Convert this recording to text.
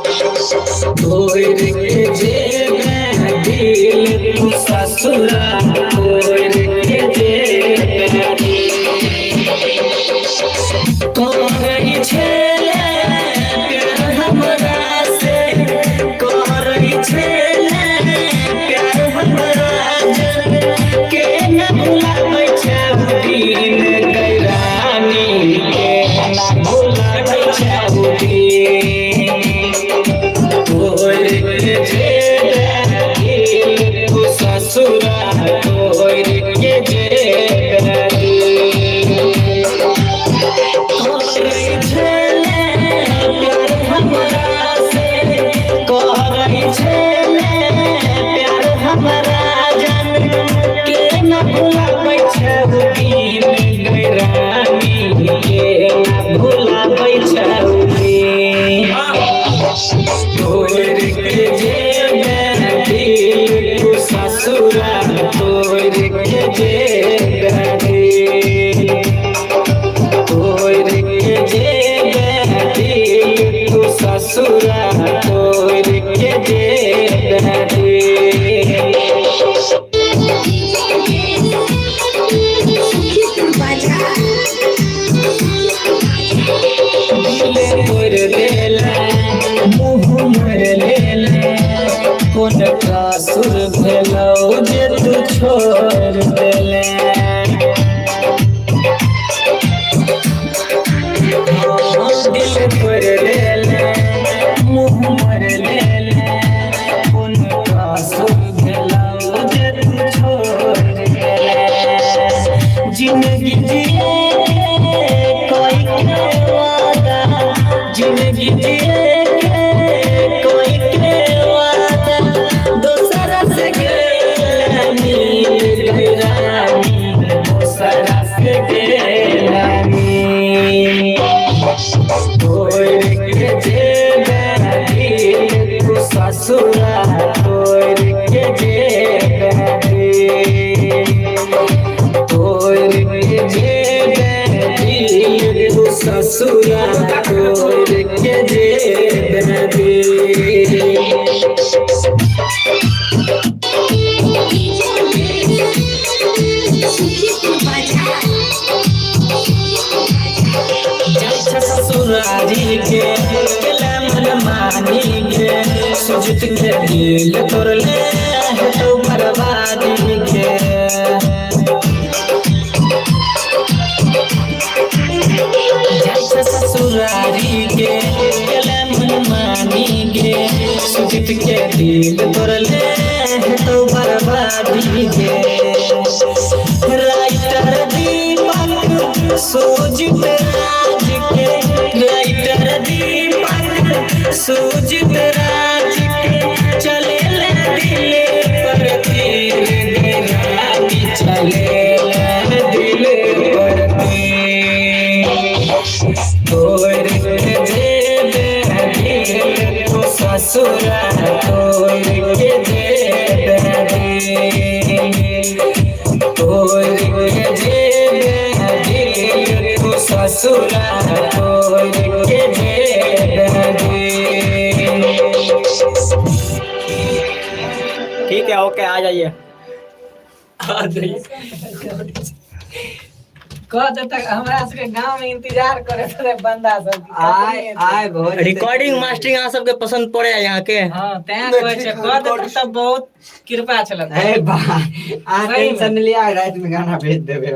तोड़ के जेबे दिल तू ससुरा तोड़ के जेबे करई छेले प्यार हमरा से करई छेले प्यार हमरा के न भुलाबै छै दिन गैरानी के न भुलाबै छै दिन तोड़ के जेबे दिल तू ससुरा तोड़ के जेबे करई छेले प्यार हमरा से करई छेले प्यार हमरा जान के न भुलाबै छै दिन गैरानी के न भुलाबै छै दिन तोड़ के जेबे दिल तू ससुरा तोड़ के जेबे तोड़ के जेबे दिल तू ससुरा तोड़ के जेबे दिल तोड़ देला मुँह मर लेला कोन कासुर भेलौ जे तू छोड़ देले दिल तोड़ देले मुँह मर लेले कोन कासुर भेलौ जे तू छोड़ देले जिंदगी जिए कोई के वादा जिंदगी जिए कोई के वादा दोसरा से गेलानी दोसरा से गेलानी तोड़ के जेबे दिल तू ससुरा तोड़ के जेबे तोड़ के जेबे दिल तू ससुरा तोड़ के जेबे ससुरारी के मन मानी के सुजित के दिल तोड़ले तो बर्बादी के ससुरारी के मन मानी के सुजित के दिल तोड़ले तो बर्बादी के राइटर दीपक सुजित राज के राइटर दीपक सुजित राज के चले दिल पर तीर गैरानी चले दिल पर तोड़ के जेबे दिल तू ससुरा तोड़ के जेबे तोड़ के जेबे दिल तू ससुरा तोड़ के जेबे ठीक है ओके आ जाइए कह दे तक हमरा सबके गांव में इंतजार करे थे बंदा सब आय बहुत रिकॉर्डिंग मास्टरिंग अहाँ सबके पसंद पड़े यहाँ के हां तैं कहै छै कह दे तब बहुत कृपा छल ए भाई आ टेंशन लिया रात में गाना भेज देबे।